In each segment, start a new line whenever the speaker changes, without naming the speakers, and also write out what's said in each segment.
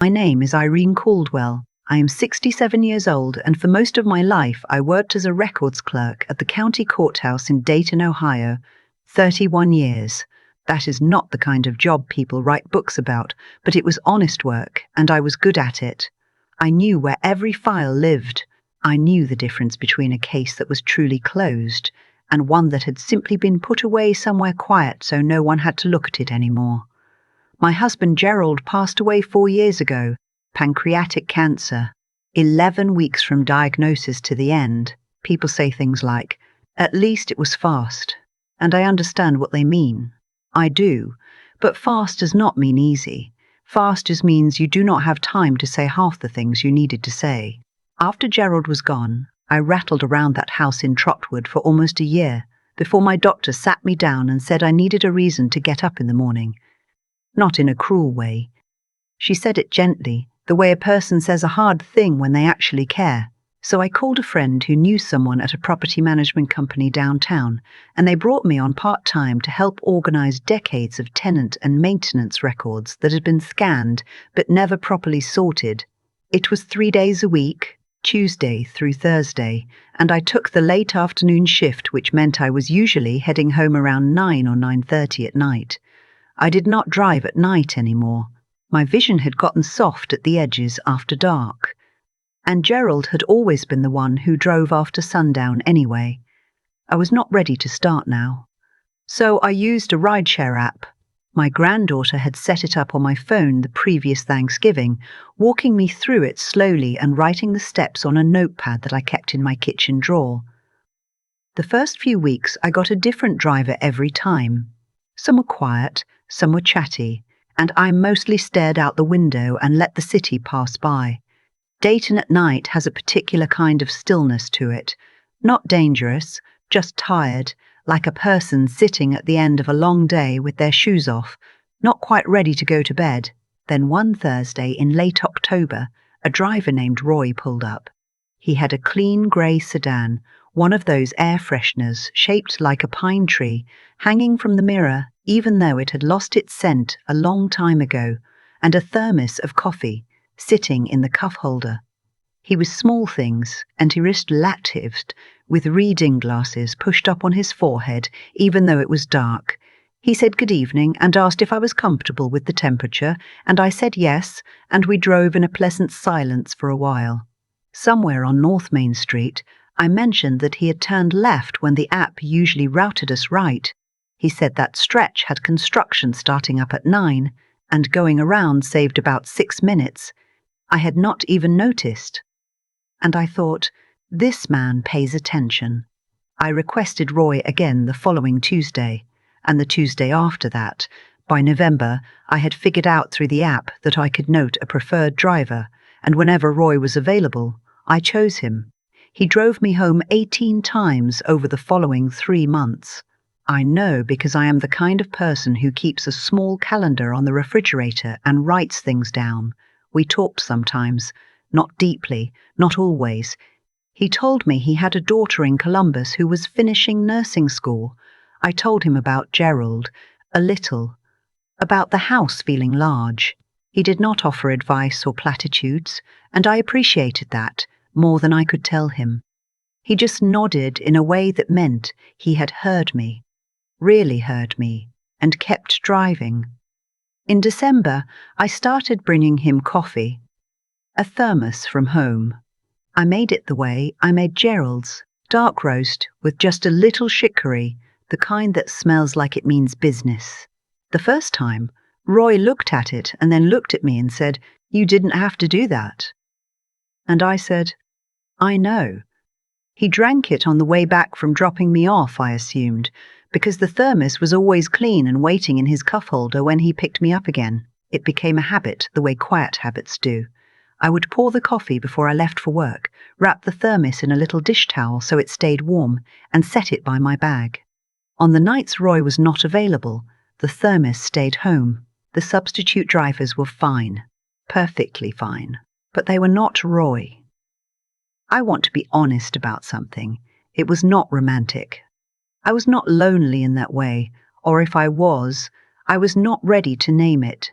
My name is Irene Caldwell. I am 67 years old, and for most of my life I worked as a records clerk at the county courthouse in Dayton, Ohio. 31 years. That is not the kind of job people write books about, but it was honest work, and I was good at it. I knew where every file lived. I knew the difference between a case that was truly closed and one that had simply been put away somewhere quiet so no one had to look at it anymore. My husband Gerald passed away 4 years ago, pancreatic cancer. 11 weeks from diagnosis to the end. People say things like, "At least it was fast." And I understand what they mean. I do. But fast does not mean easy. Fast just means you do not have time to say half the things you needed to say. After Gerald was gone, I rattled around that house in Trotwood for almost a year before my doctor sat me down and said I needed a reason to get up in the morning. Not in a cruel way. She said it gently, the way a person says a hard thing when they actually care. So I called a friend who knew someone at a property management company downtown, and they brought me on part-time to help organize decades of tenant and maintenance records that had been scanned but never properly sorted. It was 3 days a week, Tuesday through Thursday, and I took the late afternoon shift, which meant I was usually heading home around 9 or 9:30 at night. I did not drive at night anymore. My vision had gotten soft at the edges after dark. And Gerald had always been the one who drove after sundown anyway. I was not ready to start now. So I used a rideshare app. My granddaughter had set it up on my phone the previous Thanksgiving, walking me through it slowly and writing the steps on a notepad that I kept in my kitchen drawer. The first few weeks I got a different driver every time. Some were quiet, some were chatty, and I mostly stared out the window and let the city pass by. Dayton at night has a particular kind of stillness to it. Not dangerous, just tired, like a person sitting at the end of a long day with their shoes off, not quite ready to go to bed. Then one Thursday in late October, a driver named Roy pulled up. He had a clean grey sedan, one of those air fresheners shaped like a pine tree, hanging from the mirror even though it had lost its scent a long time ago, and a thermos of coffee sitting in the cuff holder. He was small things, and he risked latived, with reading glasses pushed up on his forehead, even though it was dark. He said good evening and asked if I was comfortable with the temperature, and I said yes, and we drove in a pleasant silence for a while. Somewhere on North Main Street, I mentioned that he had turned left when the app usually routed us right. He said that stretch had construction starting up at 9, and going around saved about 6 minutes. I had not even noticed. And I thought, this man pays attention. I requested Roy again the following Tuesday, and the Tuesday after that. By November, I had figured out through the app that I could note a preferred driver, and whenever Roy was available, I chose him. He drove me home 18 times over the following 3 months. I know because I am the kind of person who keeps a small calendar on the refrigerator and writes things down. We talked sometimes, not deeply, not always. He told me he had a daughter in Columbus who was finishing nursing school. I told him about Gerald, a little, about the house feeling large. He did not offer advice or platitudes, and I appreciated that more than I could tell him. He just nodded in a way that meant he had heard me, really heard me, and kept driving. In December, I started bringing him coffee, a thermos from home. I made it the way I made Gerald's, dark roast with just a little chicory, the kind that smells like it means business. The first time, Roy looked at it and then looked at me and said, "You didn't have to do that." And I said, "I know." He drank it on the way back from dropping me off, I assumed, because the thermos was always clean and waiting in his cuff holder when he picked me up again. It became a habit, the way quiet habits do. I would pour the coffee before I left for work, wrap the thermos in a little dish towel so it stayed warm, and set it by my bag. On the nights Roy was not available, the thermos stayed home. The substitute drivers were fine, perfectly fine, but they were not Roy. I want to be honest about something. It was not romantic. I was not lonely in that way, or if I was not ready to name it.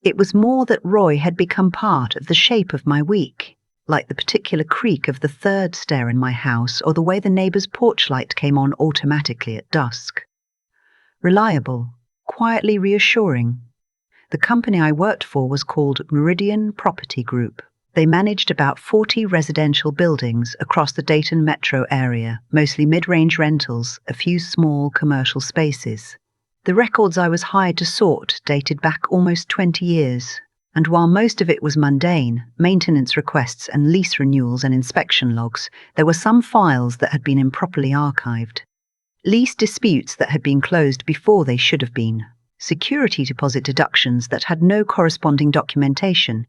It was more that Roy had become part of the shape of my week, like the particular creak of the third stair in my house or the way the neighbour's porch light came on automatically at dusk. Reliable, quietly reassuring. The company I worked for was called Meridian Property Group. They managed about 40 residential buildings across the Dayton metro area, mostly mid-range rentals, a few small commercial spaces. The records I was hired to sort dated back almost 20 years, and while most of it was mundane, maintenance requests and lease renewals and inspection logs, there were some files that had been improperly archived. Lease disputes that had been closed before they should have been. Security deposit deductions that had no corresponding documentation.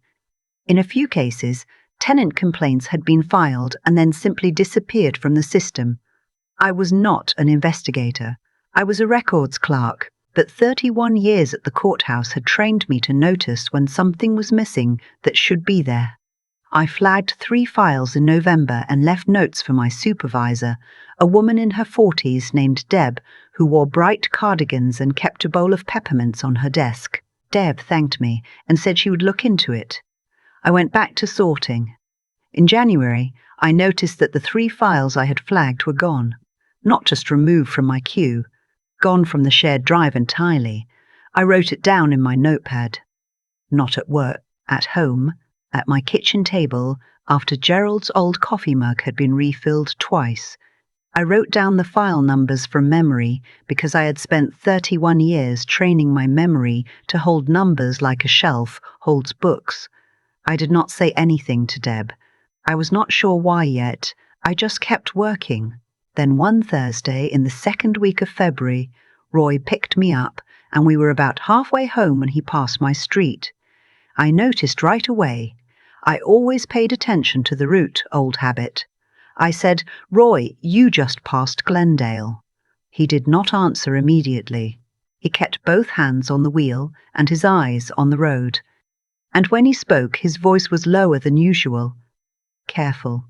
In a few cases, tenant complaints had been filed and then simply disappeared from the system. I was not an investigator. I was a records clerk, but 31 years at the courthouse had trained me to notice when something was missing that should be there. I flagged 3 files in November and left notes for my supervisor, a woman in her 40s named Deb, who wore bright cardigans and kept a bowl of peppermints on her desk. Deb thanked me and said she would look into it. I went back to sorting. In January, I noticed that the 3 files I had flagged were gone. Not just removed from my queue, gone from the shared drive entirely. I wrote it down in my notepad. Not at work, at home, at my kitchen table, after Gerald's old coffee mug had been refilled twice. I wrote down the file numbers from memory because I had spent 31 years training my memory to hold numbers like a shelf holds books. I did not say anything to Deb. I was not sure why yet. I just kept working. Then one Thursday in the second week of February, Roy picked me up and we were about halfway home when he passed my street. I noticed right away. I always paid attention to the route, old habit. I said, "Roy, you just passed Glendale." He did not answer immediately. He kept both hands on the wheel and his eyes on the road. And when he spoke, his voice was lower than usual. Careful.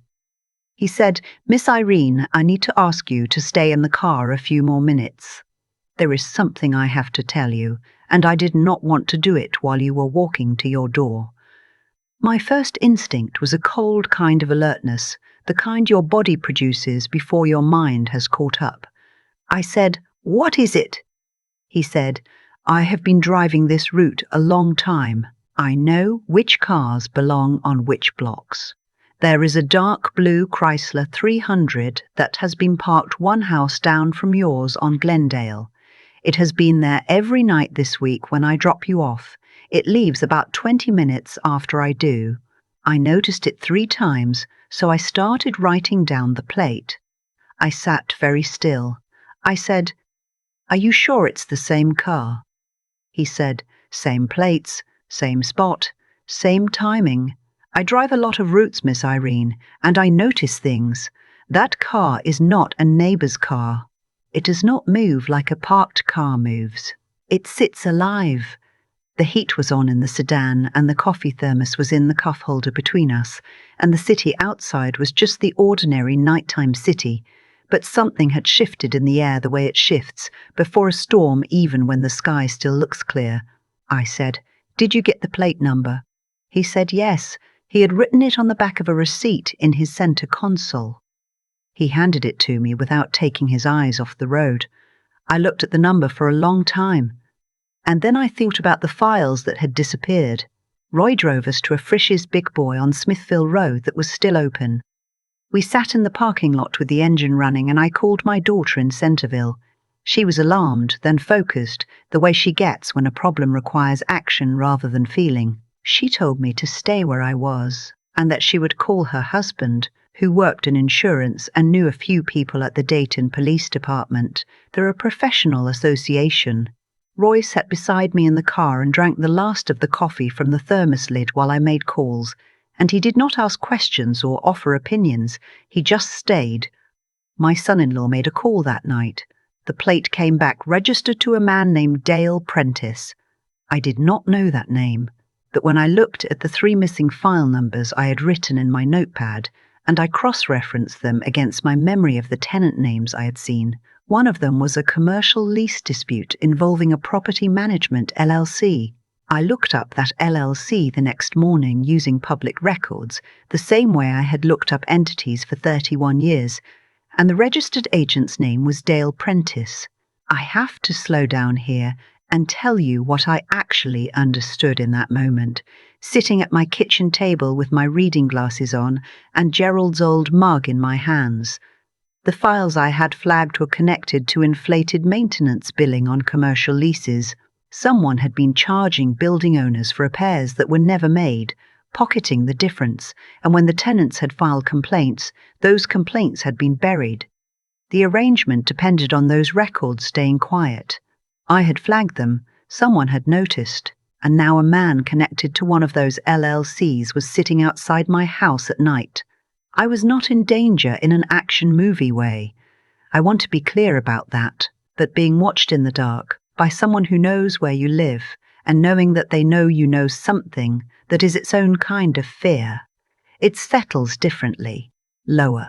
He said, "Miss Irene, I need to ask you to stay in the car a few more minutes. There is something I have to tell you, and I did not want to do it while you were walking to your door." My first instinct was a cold kind of alertness, the kind your body produces before your mind has caught up. I said, "What is it?" He said, "I have been driving this route a long time. I know which cars belong on which blocks. There is a dark blue Chrysler 300 that has been parked one house down from yours on Glendale. It has been there every night this week when I drop you off. It leaves about 20 minutes after I do. I noticed it 3 times, so I started writing down the plate. I sat very still. I said, "Are you sure it's the same car?" He said, "Same plates, same spot, same timing. I drive a lot of routes, Miss Irene, and I notice things. That car is not a neighbour's car. It does not move like a parked car moves. It sits alive." The heat was on in the sedan and the coffee thermos was in the cuff holder between us, and the city outside was just the ordinary nighttime city, but something had shifted in the air the way it shifts before a storm even when the sky still looks clear. I said, "Did you get the plate number?" He said yes. He had written it on the back of a receipt in his center console. He handed it to me without taking his eyes off the road. I looked at the number for a long time. And then I thought about the files that had disappeared. Roy drove us to a Frisch's Big Boy on Smithville Road that was still open. We sat in the parking lot with the engine running and I called my daughter in Centerville. She was alarmed, then focused, the way she gets when a problem requires action rather than feeling. She told me to stay where I was, and that she would call her husband, who worked in insurance and knew a few people at the Dayton Police Department. They're a professional association. Roy sat beside me in the car and drank the last of the coffee from the thermos lid while I made calls, and he did not ask questions or offer opinions. He just stayed. My son-in-law made a call that night. The plate came back registered to a man named Dale Prentice. I did not know that name, but when I looked at the 3 missing file numbers I had written in my notepad, and I cross-referenced them against my memory of the tenant names I had seen, one of them was a commercial lease dispute involving a property management LLC. I looked up that LLC the next morning using public records, the same way I had looked up entities for 31 years, and the registered agent's name was Dale Prentice. I have to slow down here and tell you what I actually understood in that moment, sitting at my kitchen table with my reading glasses on and Gerald's old mug in my hands. The files I had flagged were connected to inflated maintenance billing on commercial leases. Someone had been charging building owners for repairs that were never made, pocketing the difference, and when the tenants had filed complaints, those complaints had been buried. The arrangement depended on those records staying quiet. I had flagged them, someone had noticed, and now a man connected to one of those LLCs was sitting outside my house at night. I was not in danger in an action movie way. I want to be clear about that, but being watched in the dark by someone who knows where you live, and knowing that they know you know something that is its own kind of fear, it settles differently, lower.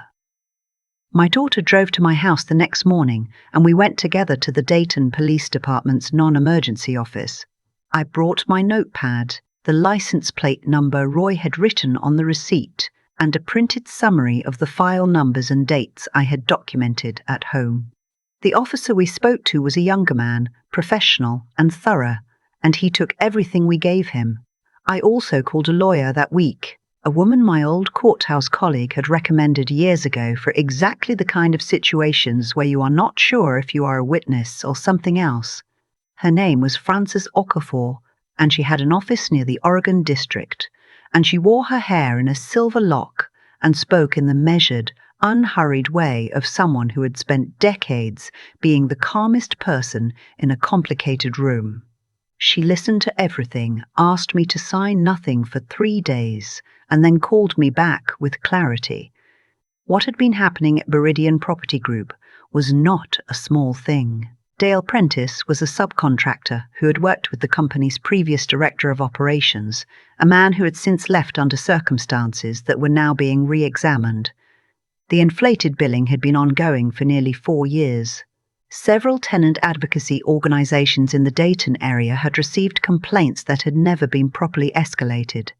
My daughter drove to my house the next morning, and we went together to the Dayton Police Department's non-emergency office. I brought my notepad, the license plate number Roy had written on the receipt, and a printed summary of the file numbers and dates I had documented at home. The officer we spoke to was a younger man, professional and thorough, and he took everything we gave him. I also called a lawyer that week, a woman my old courthouse colleague had recommended years ago for exactly the kind of situations where you are not sure if you are a witness or something else. Her name was Frances Okafor, and she had an office near the Oregon District, and she wore her hair in a silver lock and spoke in the measured, unhurried way of someone who had spent decades being the calmest person in a complicated room. She listened to everything, asked me to sign nothing for 3 days, and then called me back with clarity. What had been happening at Meridian Property Group was not a small thing. Dale Prentice was a subcontractor who had worked with the company's previous director of operations, a man who had since left under circumstances that were now being re-examined. The inflated billing had been ongoing for nearly 4 years. Several tenant advocacy organizations in the Dayton area had received complaints that had never been properly escalated.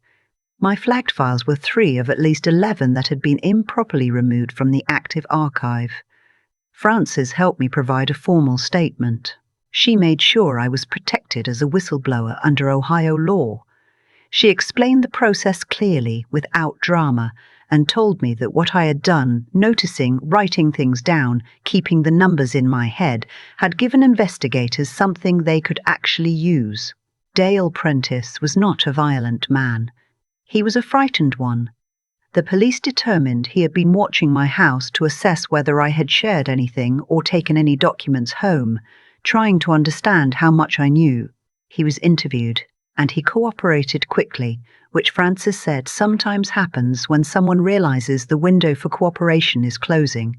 My flagged files were 3 of at least 11 that had been improperly removed from the active archive. Frances helped me provide a formal statement. She made sure I was protected as a whistleblower under Ohio law. She explained the process clearly, without drama, and told me that what I had done, noticing, writing things down, keeping the numbers in my head, had given investigators something they could actually use. Dale Prentice was not a violent man. He was a frightened one. The police determined he had been watching my house to assess whether I had shared anything or taken any documents home, trying to understand how much I knew. He was interviewed, and he cooperated quickly, which Frances said sometimes happens when someone realizes the window for cooperation is closing.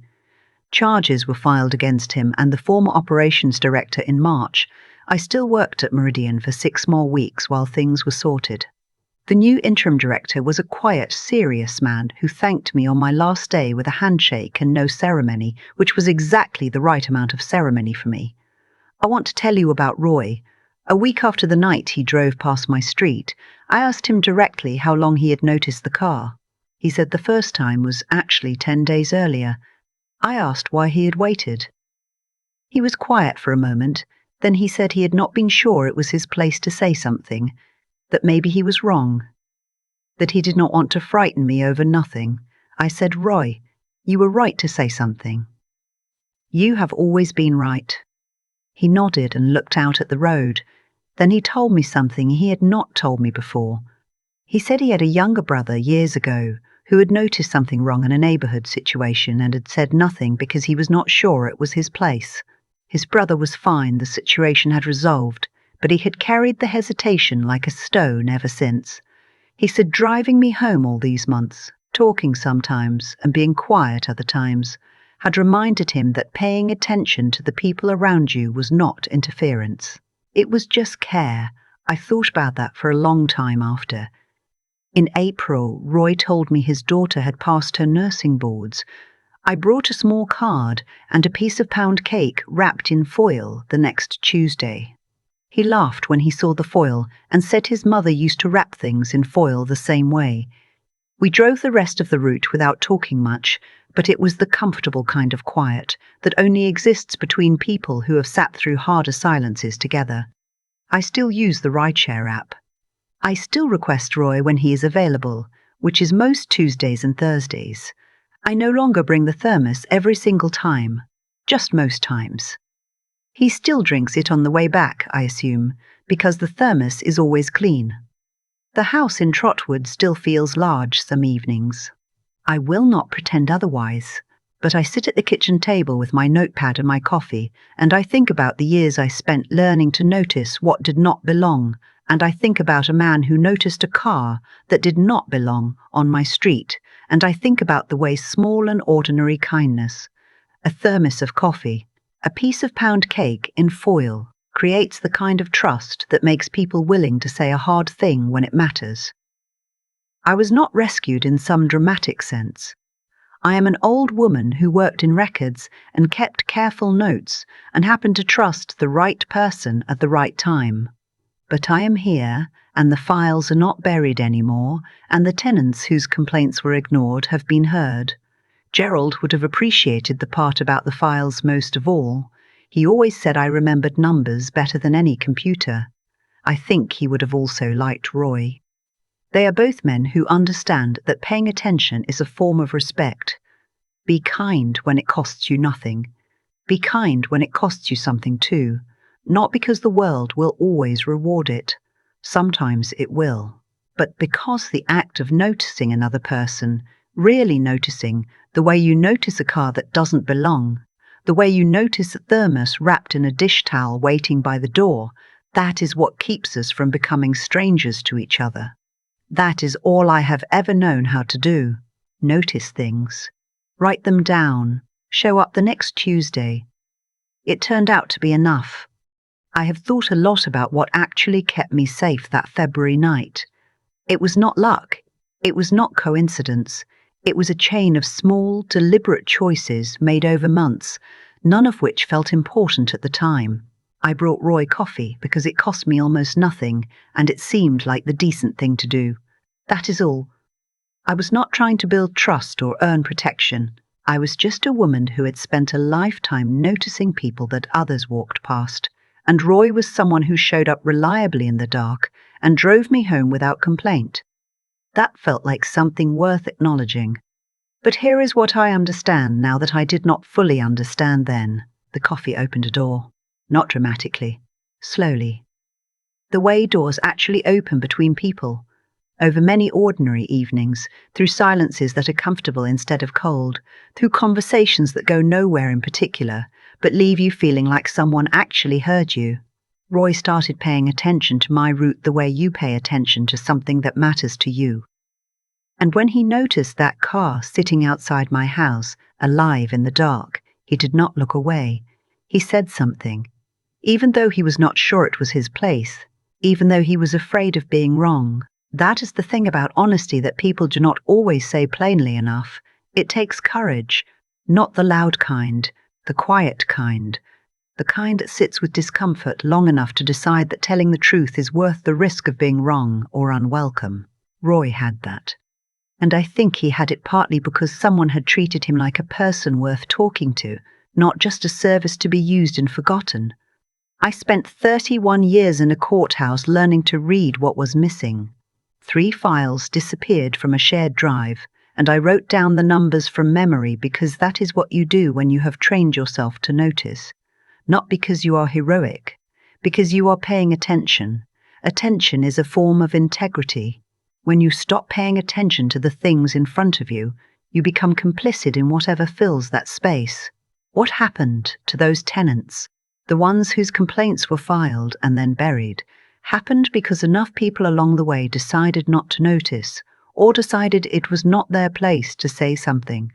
Charges were filed against him and the former operations director in March. I still worked at Meridian for 6 more weeks while things were sorted. The new interim director was a quiet, serious man who thanked me on my last day with a handshake and no ceremony, which was exactly the right amount of ceremony for me. I want to tell you about Roy. A week after the night he drove past my street, I asked him directly how long he had noticed the car. He said the first time was actually 10 days earlier. I asked why he had waited. He was quiet for a moment, then he said he had not been sure it was his place to say something, that maybe he was wrong, that he did not want to frighten me over nothing. I said, Roy, you were right to say something. You have always been right. He nodded and looked out at the road. Then he told me something he had not told me before. He said he had a younger brother years ago who had noticed something wrong in a neighborhood situation and had said nothing because he was not sure it was his place. His brother was fine, the situation had resolved, but he had carried the hesitation like a stone ever since. He said driving me home all these months, talking sometimes and being quiet other times, had reminded him that paying attention to the people around you was not interference. It was just care. I thought about that for a long time after. In April, Roy told me his daughter had passed her nursing boards. I brought a small card and a piece of pound cake wrapped in foil the next Tuesday. He laughed when he saw the foil and said his mother used to wrap things in foil the same way. We drove the rest of the route without talking much, but it was the comfortable kind of quiet that only exists between people who have sat through harder silences together. I still use the rideshare app. I still request Roy when he is available, which is most Tuesdays and Thursdays. I no longer bring the thermos every single time, just most times. He still drinks it on the way back, I assume, because the thermos is always clean. The house in Trotwood still feels large some evenings. I will not pretend otherwise, but I sit at the kitchen table with my notepad and my coffee, and I think about the years I spent learning to notice what did not belong, and I think about a man who noticed a car that did not belong on my street, and I think about the way small and ordinary kindness, a thermos of coffee, a piece of pound cake in foil, creates the kind of trust that makes people willing to say a hard thing when it matters. I was not rescued in some dramatic sense. I am an old woman who worked in records and kept careful notes and happened to trust the right person at the right time. But I am here, and the files are not buried anymore, and the tenants whose complaints were ignored have been heard. Gerald would have appreciated the part about the files most of all. He always said I remembered numbers better than any computer. I think he would have also liked Roy. They are both men who understand that paying attention is a form of respect. Be kind when it costs you nothing. Be kind when it costs you something too. Not because the world will always reward it. Sometimes it will. But because the act of noticing another person, really noticing, the way you notice a car that doesn't belong, the way you notice a thermos wrapped in a dish towel waiting by the door, that is what keeps us from becoming strangers to each other. That is all I have ever known how to do. Notice things. Write them down. Show up the next Tuesday. It turned out to be enough. I have thought a lot about what actually kept me safe that February night. It was not luck. It was not coincidence. It was a chain of small, deliberate choices made over months, none of which felt important at the time. I brought Roy coffee because it cost me almost nothing, and it seemed like the decent thing to do. That is all. I was not trying to build trust or earn protection. I was just a woman who had spent a lifetime noticing people that others walked past, and Roy was someone who showed up reliably in the dark and drove me home without complaint. That felt like something worth acknowledging. But here is what I understand now that I did not fully understand then. The coffee opened a door. Not dramatically. Slowly. The way doors actually open between people. Over many ordinary evenings, through silences that are comfortable instead of cold, through conversations that go nowhere in particular, but leave you feeling like someone actually heard you. Roy started paying attention to my route the way you pay attention to something that matters to you. And when he noticed that car sitting outside my house, alive in the dark, he did not look away. He said something. Even though he was not sure it was his place, even though he was afraid of being wrong. That is the thing about honesty that people do not always say plainly enough. It takes courage, not the loud kind, the quiet kind, the kind that sits with discomfort long enough to decide that telling the truth is worth the risk of being wrong or unwelcome. Roy had that. And I think he had it partly because someone had treated him like a person worth talking to, not just a service to be used and forgotten. I spent 31 years in a courthouse learning to read what was missing. 3 files disappeared from a shared drive, and I wrote down the numbers from memory because that is what you do when you have trained yourself to notice. Not because you are heroic, because you are paying attention. Attention is a form of integrity. When you stop paying attention to the things in front of you, you become complicit in whatever fills that space. What happened to those tenants, the ones whose complaints were filed and then buried, happened because enough people along the way decided not to notice, or decided it was not their place to say something.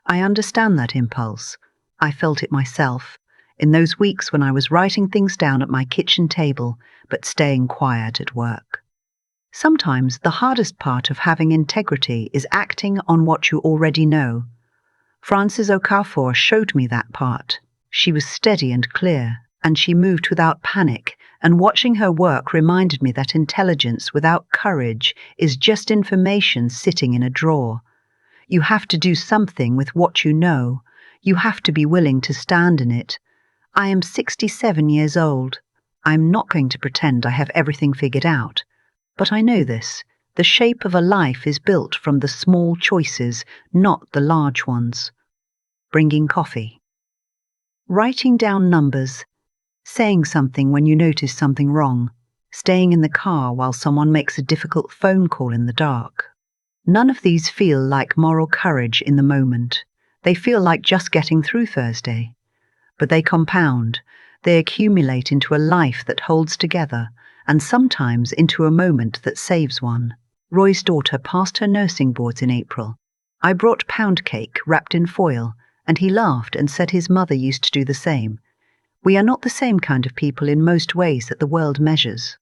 I understand that impulse. I felt it myself, in those weeks when I was writing things down at my kitchen table, but staying quiet at work. Sometimes the hardest part of having integrity is acting on what you already know. Frances Okafor showed me that part. She was steady and clear, and she moved without panic, And watching her work reminded me that intelligence without courage is just information sitting in a drawer. You have to do something with what you know. You have to be willing to stand in it. I am 67 years old. I'm not going to pretend I have everything figured out. But I know this. The shape of a life is built from the small choices, not the large ones. Bringing coffee. Writing down numbers. Saying something when you notice something wrong. Staying in the car while someone makes a difficult phone call in the dark. None of these feel like moral courage in the moment. They feel like just getting through Thursday. But they compound. They accumulate into a life that holds together, and sometimes into a moment that saves one. Roy's daughter passed her nursing boards in April. I brought pound cake wrapped in foil, and he laughed and said his mother used to do the same. We are not the same kind of people in most ways that the world measures.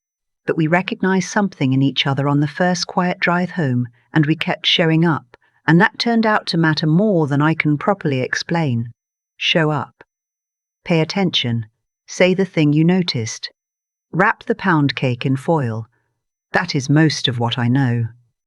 But we recognized something in each other on the first quiet drive home, and we kept showing up, and that turned out to matter more than I can properly explain. Show up. Pay attention. Say the thing you noticed. Wrap the pound cake in foil. That is most of what I know.